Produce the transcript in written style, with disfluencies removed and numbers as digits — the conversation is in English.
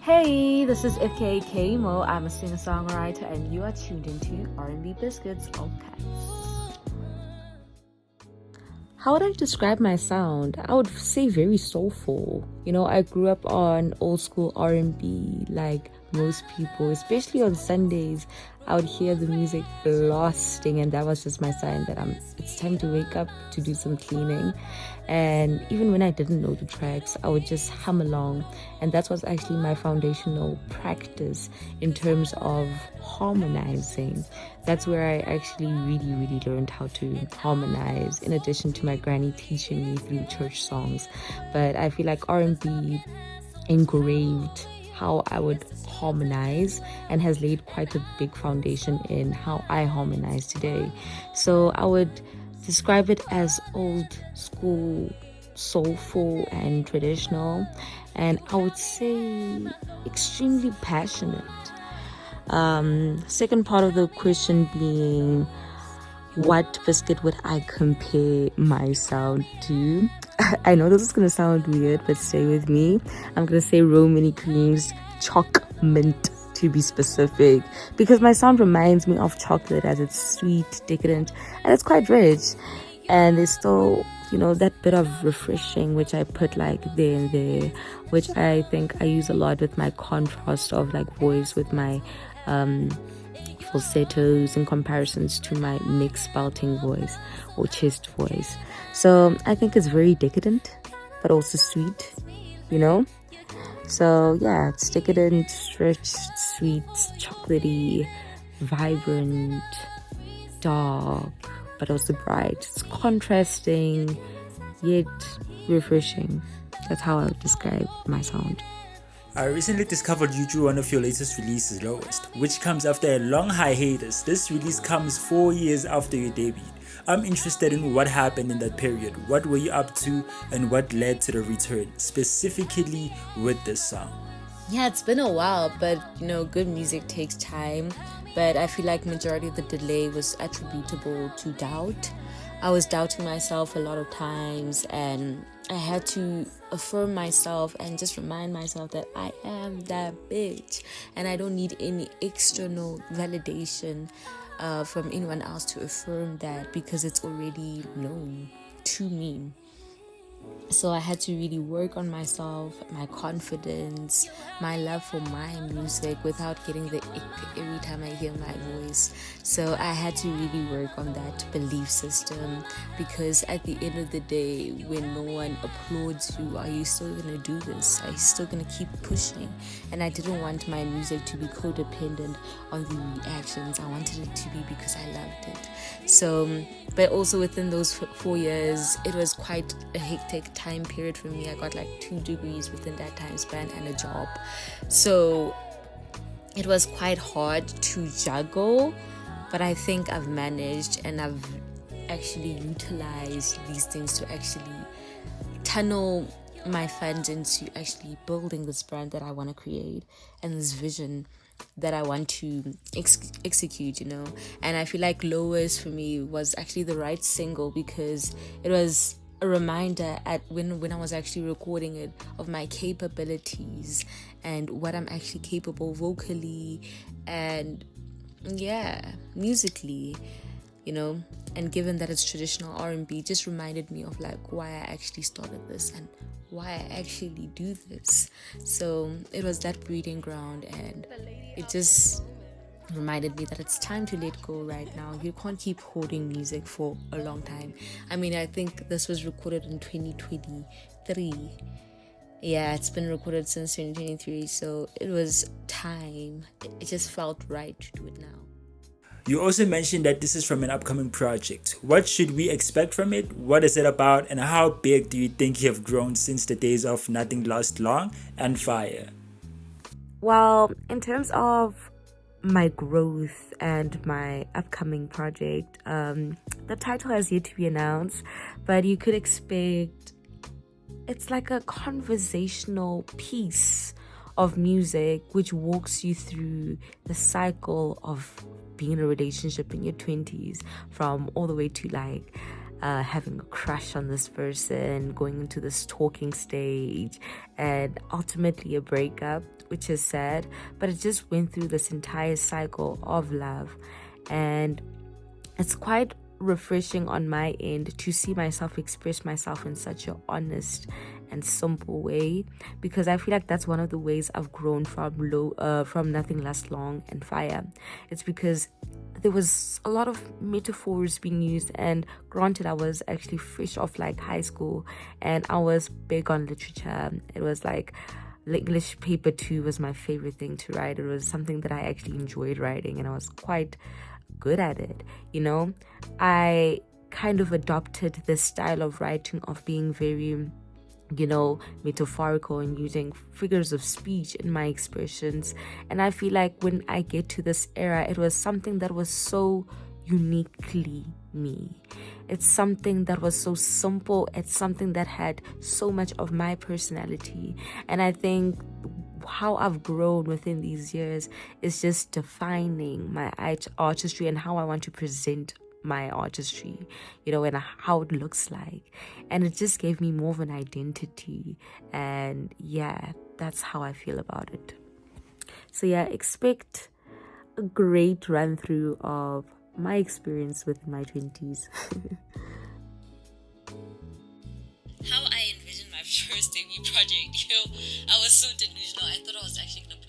Hey, this is FKA Kaymo. I'm a singer-songwriter and you are tuned into RnBiscuits, all caps. How would I describe my sound? I would say very soulful. I grew up on old school R&B like most people, especially on Sundays. I would hear the music blasting, and that was just my sign that it's time to wake up to do some cleaning. And even when I didn't know the tracks, I would just hum along, and that was actually my foundational practice in terms of harmonizing. That's where I actually really learned how to harmonize, in addition to my granny teaching me through church songs. But I feel like R&B engraved how I would harmonize and has laid quite a big foundation in how I harmonize today. So I would describe it as old school, soulful and traditional, and I would say extremely passionate. Second part of the question being, what biscuit would I compare my sound to? I know this is gonna sound weird, but stay with me. I'm gonna say Romany Cream's Choc Mint, to be specific, because my sound reminds me of chocolate, as it's sweet, decadent, and it's quite rich. And there's still, that bit of refreshing which I put like there and there, which I think I use a lot with my contrast of like voice, with my falsettos in comparisons to my mixed spouting voice or chest voice. So I think it's very decadent but also sweet, so yeah, it's decadent, rich, sweet, chocolatey, vibrant, dark, but also bright. It's contrasting yet refreshing. That's how I would describe my sound. I recently discovered you through one of your latest releases, Lowest, which comes after a long hiatus. This release comes 4 years after your debut. I'm interested in what happened in that period. What were you up to and what led to the return, specifically with this song? Yeah, it's been a while, but good music takes time. But I feel like majority of the delay was attributable to doubt. I was doubting myself a lot of times, and I had to affirm myself and just remind myself that I am that bitch and I don't need any external validation from anyone else to affirm that, because it's already known to me. So I had to really work on myself, my confidence, my love for my music without getting the ick every time I hear my voice. So I had to really work on that belief system, because at the end of the day, when no one applauds you, are you still going to do this? Are you still going to keep pushing? And I didn't want my music to be codependent on the reactions. I wanted it to be because I loved it. So, but also within those 4 years, it was quite a hectic time period for me. I got like 2 degrees within that time span and a job. So it was quite hard to juggle, but I think I've managed, and I've actually utilized these things to actually tunnel my funds into actually building this brand that I want to create and this vision that I want to execute, And I feel like Lowest for me was actually the right single, because it was a reminder when I was actually recording it of my capabilities and what I'm actually capable vocally and musically, and given that it's traditional R&B, just reminded me of like why I actually started this and why I actually do this. So it was that breeding ground, and it just reminded me that it's time to let go right now. You can't keep holding music for a long time. I mean, I think this was recorded in 2023. Yeah, it's been recorded since 2023, so it was time. It just felt right to do it now. You also mentioned that this is from an upcoming project. What should we expect from it? What is it about? And how big do you think you have grown since the days of Nothing Lasts Long and Fire? Well, in terms of my growth and my upcoming project, the title has yet to be announced, but you could expect it's like a conversational piece of music which walks you through the cycle of being in a relationship in your 20s, from all the way to like having a crush on this person, going into this talking stage, and ultimately a breakup, which is sad. But it just went through this entire cycle of love, and it's quite refreshing on my end to see myself express myself in such an honest and simple way, because I feel like that's one of the ways I've grown from Nothing Lasts Long and Fire. It's because there was a lot of metaphors being used, and granted, I was actually fresh off like high school, and I was big on literature. It was like English paper 2 was my favorite thing to write. It was something that I actually enjoyed writing, and I was quite good at it. I kind of adopted this style of writing of being very metaphorical and using figures of speech in my expressions. And I feel like when I get to this era, it was something that was so uniquely me. It's something that was so simple. It's something that had so much of my personality. And I think how I've grown within these years is just defining my artistry and how I want to present my artistry, and how it looks like. And it just gave me more of an identity. And yeah, that's how I feel about it. So yeah, expect a great run through of my experience within my 20s. How I envisioned my first debut project, I was so delusional. I thought I was actually going to